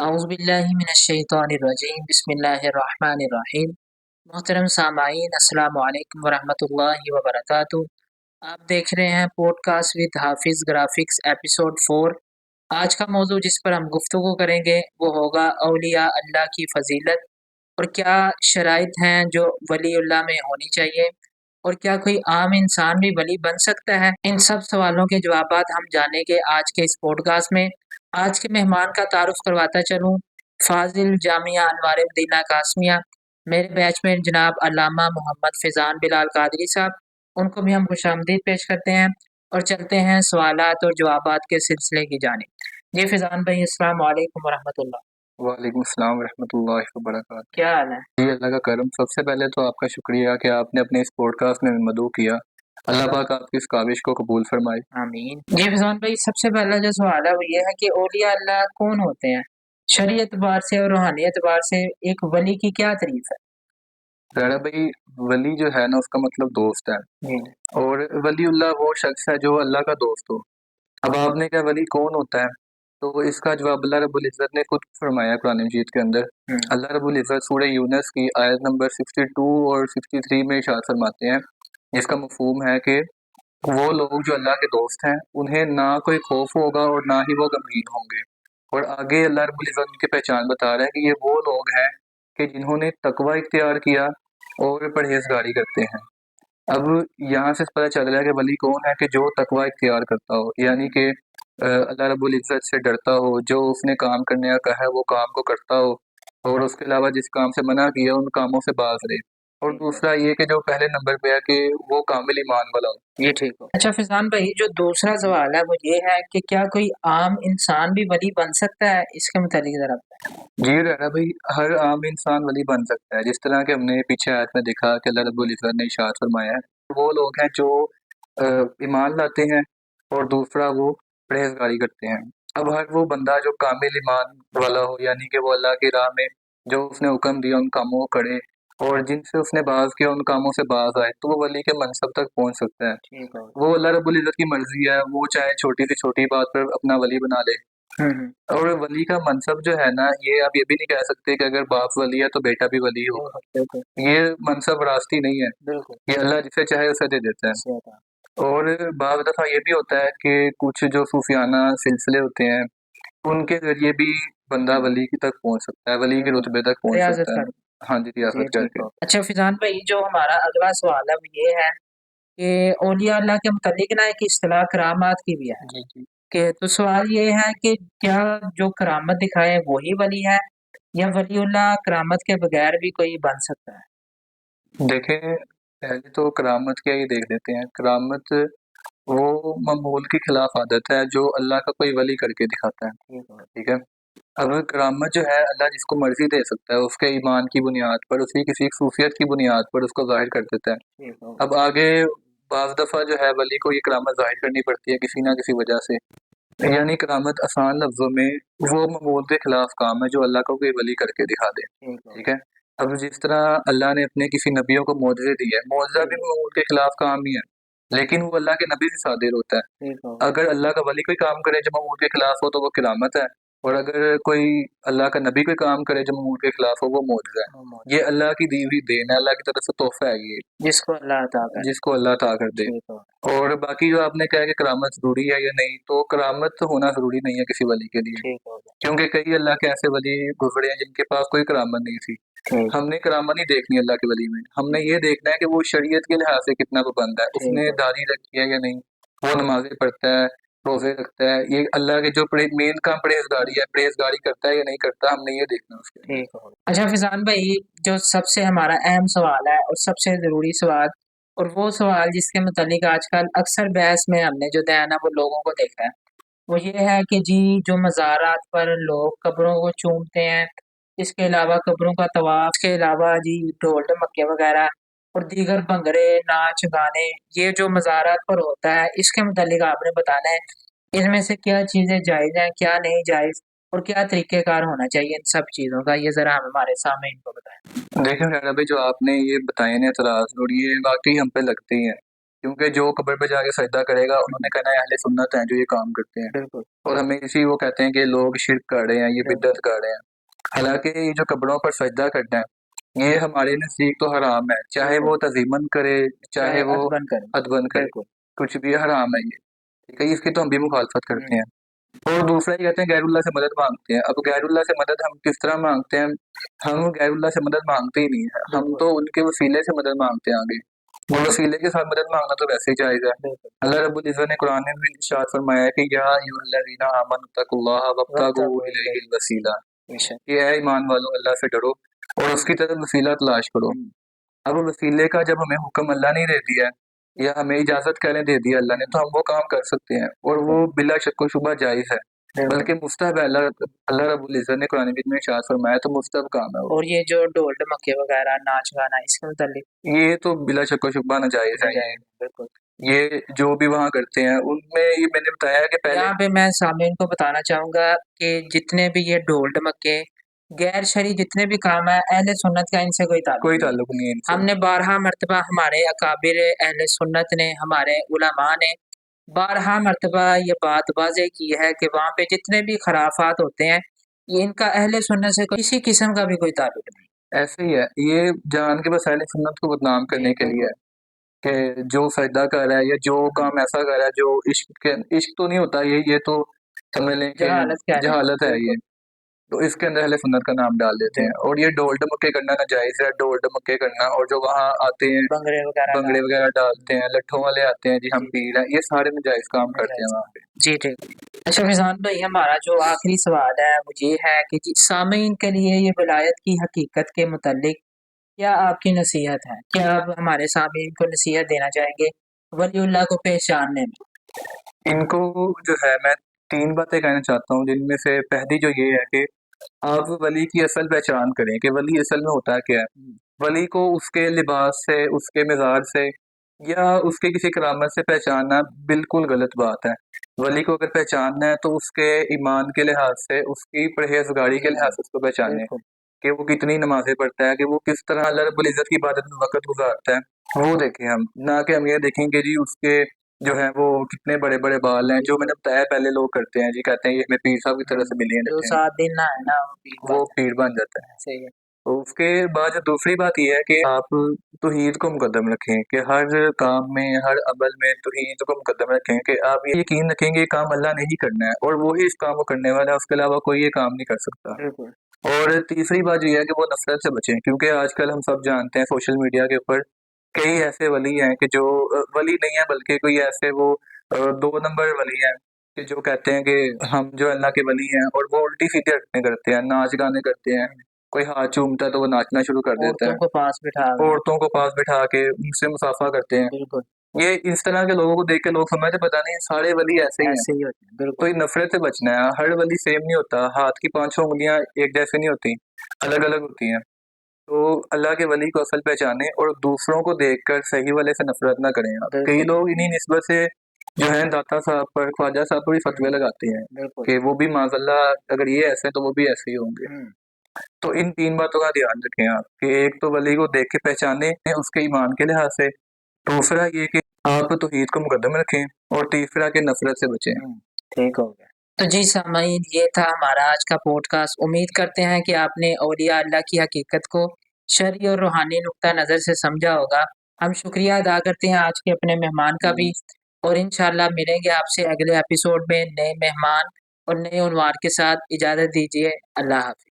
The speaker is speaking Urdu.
اعوذ باللہ من الشیطان الرجیم بسم اللہ الرحمن الرحیم۔ محترم سامعین، السلام علیکم ورحمۃ اللہ وبرکاتہ۔ آپ دیکھ رہے ہیں پوڈ کاسٹ ود حافظ گرافکس ایپیسوڈ 4۔ آج کا موضوع جس پر ہم گفتگو کریں گے وہ ہوگا اولیاء اللہ کی فضیلت، اور کیا شرائط ہیں جو ولی اللہ میں ہونی چاہیے، اور کیا کوئی عام انسان بھی ولی بن سکتا ہے۔ ان سب سوالوں کے جوابات ہم جانیں گے آج کے اس پوڈ کاسٹ میں۔ آج کے مہمان کا تعارف کرواتا چلوں، فاضل جامعہ انوار المدینہ قاسمیہ، میرے بیچ میں جناب علامہ محمد فیضان بلال قادری صاحب، ان کو بھی ہم خوش آمدید پیش کرتے ہیں اور چلتے ہیں سوالات اور جوابات کے سلسلے کی جانب۔ جی فیضان بھائی، السلام علیکم ورحمۃ اللہ۔ وعلیکم السلام ورحمۃ اللہ وبرکاتہ۔ کیا حال ہے؟ جی اللہ کا کرم۔ سب سے پہلے تو آپ کا شکریہ کہ آپ نے اپنے اس پوڈ کاسٹ میں مدعو کیا۔ اللہ پاک آپ کی اس کاوش کو قبول فرمائے۔ آمین۔ جی فیضان بھائی، سب سے پہلا جو سوال ہے وہ یہ ہے کہ اولیاء اللہ کون ہوتے ہیں؟ شرعی اعتبار سے اور روحانی اعتبار سے ایک ولی کی کیا تعریف ہے؟ ریڈا بھائی، ولی جو ہے نا اس کا مطلب دوست ہے، جی اور ولی اللہ وہ شخص ہے جو اللہ کا دوست ہو۔ اب آپ نے کہا ولی کون ہوتا ہے، تو اس کا جواب اللہ رب العزت نے خود فرمایا قرآن مجید کے اندر۔ اللہ رب العزت سورہ یونس کی آیت نمبر 62 اور 63 میں ارشاد فرماتے ہیں، جس کا مفہوم ہے کہ وہ لوگ جو اللہ کے دوست ہیں انہیں نہ کوئی خوف ہوگا اور نہ ہی وہ غمگین ہوں گے۔ اور آگے اللہ رب العزت ان کی پہچان بتا رہا ہے کہ یہ وہ لوگ ہیں کہ جنہوں نے تقوی اختیار کیا اور پرہیزگاری کرتے ہیں۔ اب یہاں سے پتہ چل رہا ہے کہ ولی کون ہے، کہ جو تقوی اختیار کرتا ہو، یعنی کہ اللہ رب العزت سے ڈرتا ہو، جو اس نے کام کرنے کا کہا ہے وہ کام کو کرتا ہو، اور اس کے علاوہ جس کام سے منع کیا ان کاموں سے باز رہے۔ اور دوسرا یہ کہ جو پہلے نمبر پہ ہے کہ وہ کامل ایمان والا ہو۔ یہ ٹھیک ہو۔ اچھا فیضان بھائی، جو دوسرا سوال ہے وہ یہ ہے کہ کیا کوئی عام انسان بھی ولی بن سکتا ہے؟ اس کے متعلق ذرا بتائیں۔ جی رہنا بھائی، ہر عام انسان ولی بن سکتا ہے، جس طرح کہ ہم نے پیچھے آیت میں دیکھا کہ اللہ رب العزت نے ارشاد فرمایا ہے وہ لوگ ہیں جو ایمان لاتے ہیں، اور دوسرا وہ پرہیزگاری کرتے ہیں۔ اب ہر وہ بندہ جو کامل ایمان والا ہو، یعنی کہ وہ اللہ کی راہ میں جو اس نے حکم دیا ان کاموں کو کرے، اور جن سے اس نے باز کیا ان کاموں سے باز آئے، تو وہ ولی کے منصب تک پہنچ سکتا ہے۔ وہ اللہ رب العزت کی مرضی ہے، وہ چاہے چھوٹی سے چھوٹی بات پر اپنا ولی بنا لے۔ اور ولی کا منصب جو ہے نا، یہ آپ یہ بھی نہیں کہہ سکتے کہ اگر باپ ولی ہے تو بیٹا بھی ولی ہوگا۔ یہ منصب راستی نہیں ہے، یہ اللہ جسے چاہے اسے دے دیتا ہے۔ اور بعض دفعہ یہ بھی ہوتا ہے کہ کچھ جو صوفیانہ سلسلے ہوتے ہیں ان کے ذریعے بھی بندہ ولی کی تک پہنچ سکتا ہے، ولی کے رتبے تک پہنچ سکتا ہے۔ ہاں جی، ریاست کر کے۔ اچھا فیضان بھائی، جو ہمارا اگلا سوال ہے وہ یہ ہے کہ اولیاء اللہ کے متعلق نا ایک اصطلاح کرامات کی بھی ہے، جی جی کہ تو سوال یہ ہے کہ کیا جو کرامت دکھائے وہی ولی ہے، یا ولی اللہ کرامت کے بغیر بھی کوئی بن سکتا ہے؟ دیکھیں، پہلے تو کرامت کیا یہ دیکھ لیتے ہیں۔ کرامت وہ معمول کے خلاف عادت ہے جو اللہ کا کوئی ولی کر کے دکھاتا ہے، ٹھیک ہے۔ اب کرامت جو ہے اللہ جس کو مرضی دے سکتا ہے، اس کے ایمان کی بنیاد پر، اس کی کسی خصوصیت کی بنیاد پر اس کو ظاہر کر دیتا ہے۔ اب آگے بعض دفعہ جو ہے ولی کو یہ کرامت ظاہر کرنی پڑتی ہے کسی نہ کسی وجہ سے، یعنی کرامت آسان لفظوں میں وہ معمول کے خلاف کام ہے جو اللہ کو کوئی ولی کر کے دکھا دے، ٹھیک ہے۔ اب جس طرح اللہ نے اپنے کسی نبیوں کو معجزے دی ہے، معجزہ بھی معمول کے خلاف کام ہی ہے، لیکن وہ اللہ کے نبی سے صادر ہوتا ہے۔ اگر اللہ کا ولی کوئی کام کرے جو معمول کے خلاف ہو تو وہ کرامت ہے، اور اگر کوئی اللہ کا نبی کوئی کام کرے جو معمول کے خلاف ہو وہ معجزہ ہے۔ یہ اللہ کی دی ہوئی دین ہے، اللہ کی طرف سے تحفہ ہے، یہ جس کو اللہ عطا کرے۔ جس کو اللہ عطا کر دے۔ اور باقی جو آپ نے کہا کہ کرامت ضروری ہے یا نہیں، تو کرامت ہونا ضروری نہیں ہے کسی ولی کے لیے، کیونکہ کئی اللہ کے ایسے ولی گزرے ہیں جن کے پاس کوئی کرامت نہیں تھی۔ ہم نے کرامت نہیں دیکھنی اللہ کے ولی میں، ہم نے یہ دیکھنا ہے کہ وہ شریعت کے لحاظ سے کتنا پابند ہے، اس نے داڑھی رکھی ہے یا نہیں، وہ نمازیں پڑھتا ہے، روزے رکھتا ہے، یہ اللہ کے جو مین کام پرہیزگاری ہے، پرہیزگاری کرتا ہے یا نہیں کرتا، ہم نے یہ دیکھنا اس کے۔ اچھا فیضان بھائی، جو سب سے ہمارا اہم سوال ہے اور سب سے ضروری سوال، اور وہ سوال جس کے متعلق آج کل اکثر بحث میں ہم نے جو دینا وہ لوگوں کو دیکھا ہے، وہ یہ ہے کہ جی جو مزارات پر لوگ قبروں کو چومتے ہیں، اس کے علاوہ قبروں کا طواف، اس کے علاوہ جی ڈھول ڈمکے وغیرہ اور دیگر بھنگڑے ناچ گانے، یہ جو مزارات پر ہوتا ہے اس کے متعلق آپ نے بتانا ہے ان میں سے کیا چیزیں جائز ہیں، کیا نہیں جائز، اور کیا طریقہ کار ہونا چاہیے ان سب چیزوں کا، یہ ذرا ہمارے سامنے ان کو بتائیں۔ دیکھیں رینا بھائی، جو آپ نے یہ بتائے نا اعتراض، اور یہ واقعی ہم پہ لگتے ہی ہیں، کیونکہ جو قبر پہ جا کے سجدہ کرے گا انہوں نے کہنا ہے اہل سنت ہیں جو یہ کام کرتے ہیں، بالکل اور ہمیں اسی وہ کہتے ہیں کہ لوگ شرک کر رہے ہیں، یہ بدعت کر رہے ہیں۔ حالانکہ یہ جو قبروں پر سجدہ کرنا ہے یہ ہمارے نزدیک تو حرام ہے، چاہے وہ تعظیماً کرے چاہے وہ ادبن کرے، کچھ بھی حرام ہے یہ، ٹھیک ہے، اس کی تو ہم بھی مخالفت کرتے ہیں۔ اور دوسرا یہ کہتے ہیں غیر اللہ سے مدد مانگتے ہیں۔ اب غیر اللہ سے مدد ہم کس طرح مانگتے ہیں؟ ہم غیر اللہ سے مدد مانگتے ہی نہیں ہیں، ہم تو ان کے وسیلے سے مدد مانگتے ہیں آگے، اور وسیلے کے ساتھ مدد مانگنا تو ویسے ہی جائز ہے۔ اللہ رب العزت نے قرآن میں بھی ارشاد فرمایا ہے کہ یا ایھا الذین آمنوا اتقوا اللہ وابتغوا الیہ الوسیلہ، کہ اے ایمان والو اللہ سے ڈرو اور اس کی طرف وسیلہ تلاش کرو۔ اب وسیلے کا جب ہمیں حکم اللہ نے دے دیا ہے یا ہمیں اجازت کرنے دے دی اللہ نے تو ہم وہ کام کر سکتے ہیں، اور وہ بلا شک و شبہ جائز ہے، بلکہ مستحب ہے۔ اللہ رب العزت نے قرآن مجید میں ارشاد فرمایا تو مستحب کام ہے وہ۔ اور یہ جو ڈھول ڈمکے وغیرہ ناچ گانا اس کے متعلق یہ تو بلا شک و شبہ ناجائز ہے، بالکل یہ جو بھی وہاں کرتے ہیں ان میں یہ میں نے بتایا کہ پہلے یہاں پہ میں سامعین کو بتانا چاہوں گا کہ جتنے بھی یہ ڈھول ڈمکے غیر شرعی جتنے بھی کام ہیں اہل سنت کا ان سے کوئی تعلق نہیں ہے ان سے۔ ہم نے بارہا مرتبہ ہمارے اکابر اہل سنت نے ہمارے علماء نے بارہا مرتبہ یہ بات واضح کی ہے کہ وہاں پہ جتنے بھی خرافات ہوتے ہیں یہ ان کا اہل سنت سے کسی قسم کا بھی کوئی تعلق نہیں۔ ایسے ہی ہے، یہ جان کے بس اہل سنت کو بدنام کرنے کے لیے ہے کہ جو سجدہ کر رہا ہے یا جو کام ایسا کر رہا ہے جو عشق تو نہیں ہوتا، یہ تو سمجھ لیں کہ جہالت ہے، یہ تو اس کے اندر اہل سنت کا نام ڈال دیتے ہیں۔ اور یہ ڈھول ڈمکے کرنا ناجائز ہے، ڈھول ڈمکے کرنا، اور جو وہاں آتے ہیں بنگڑے وغیرہ ڈالتے ہیں، لٹھوں والے آتے ہیں جی ہم پیر ہیں، یہ سارے ناجائز کام کرتے ہیں وہاں پہ۔ جی ٹھیک۔ اچھا فیضان بھائی ہمارا جو آخری سوال ہے وہ یہ ہے کہ جی سامعین کے لیے یہ ولایت کی حقیقت کے متعلق کیا آپ کی نصیحت ہے؟ کیا آپ ہمارے سامعین کو نصیحت دینا چاہیں گے ولی اللہ کو پہچاننے میں؟ ان کو جو ہے میں 3 باتیں کہنا چاہتا ہوں، جن میں سے پہلی جو یہ ہے کہ آپ ولی کی اصل پہچان کریں کہ ولی اصل میں ہوتا کیا ہے۔ ولی کو اس کے لباس سے، اس کے مزاج سے یا اس کے کسی کرامت سے پہچاننا بالکل غلط بات ہے۔ ولی کو اگر پہچاننا ہے تو اس کے ایمان کے لحاظ سے، اس کی پرہیزگاری کے لحاظ سے اس کو پہچانے کہ وہ کتنی نمازیں پڑھتا ہے، کہ وہ کس طرح اللہ رب العزت کی عبادت میں وقت گزارتا ہے، وہ دیکھیں ہم، نہ کہ ہم یہ دیکھیں کہ جی اس کے جو ہے وہ کتنے بڑے بڑے بال ہیں، جو میں نے بتایا پہلے لوگ کرتے ہیں جی، کہتے ہیں یہ ہمیں پیر صاحب کی طرح سے ملی ہیں، 7 دن نہ ہے نا وہ پیر بن جاتا ہے۔ صحیح ہے۔ تو اس کے بعد دوسری بات یہ ہے کہ آپ توحید کو مقدم رکھیں، کہ ہر کام میں، ہر عمل میں توحید کو مقدم رکھیں، کہ آپ یہ یقین رکھیں کہ یہ کام اللہ نے ہی کرنا ہے اور وہی اس کام کو کرنے والا ہے، اس کے علاوہ کوئی یہ کام نہیں کر سکتا۔ اور تیسری بات یہ ہے کہ وہ نفرت سے بچیں، کیونکہ آج کل ہم سب جانتے ہیں سوشل میڈیا کے اوپر کئی ایسے ولی ہیں کہ جو ولی نہیں ہیں بلکہ کوئی ایسے وہ 2 نمبر ولی ہیں کہ جو کہتے ہیں کہ ہم جو اللہ کے ولی ہیں، اور وہ الٹی سیدھی حرکتیں کرتے ہیں، ناچ گانے کرتے ہیں، کوئی ہاتھ چومتا ہے تو وہ ناچنا شروع کر دیتا ہے، عورتوں کو پاس بٹھا کے ان سے مصافحہ کرتے ہیں۔ یہ اس طرح کے لوگوں کو دیکھ کے لوگ سمجھتے پتہ نہیں سارے ولی ایسے ہی ہیں، تو یہ نفرت سے بچنا ہے۔ ہر ولی سیم نہیں ہوتا، ہاتھ کی 5 انگلیاں ایک جیسے نہیں ہوتی، الگ الگ ہوتی ہیں۔ تو اللہ کے ولی کو اصل پہچانے اور دوسروں کو دیکھ کر صحیح والے سے نفرت نہ کریں آپ۔ کئی لوگ انہی نسبت سے جو ہے داتا صاحب پر، خواجہ صاحب پر بھی فتوے لگاتے ہیں کہ وہ بھی معاذ اللہ اگر یہ ایسے ہیں تو وہ بھی ایسے ہی ہوں گے۔ تو ان 3 باتوں کا دھیان رکھیں آپ، کہ ایک تو ولی کو دیکھ کے پہچانے اس کے ایمان کے لحاظ سے، دوسرا یہ کہ آپ توحید کو مقدم رکھیں، اور تیسرا کہ نفرت سے بچیں۔ ٹھیک ہو گیا۔ تو جی سامعین یہ تھا ہمارا آج کا پوڈ کاسٹ۔ امید کرتے ہیں کہ آپ نے اولیاء اللہ کی حقیقت کو شرعی اور روحانی نقطہ نظر سے سمجھا ہوگا۔ ہم شکریہ ادا کرتے ہیں آج کے اپنے مہمان کا بھی، اور انشاءاللہ ملیں گے آپ سے اگلے ایپیسوڈ میں نئے مہمان اور نئے عنوان کے ساتھ۔ اجازت دیجیے، اللہ حافظ۔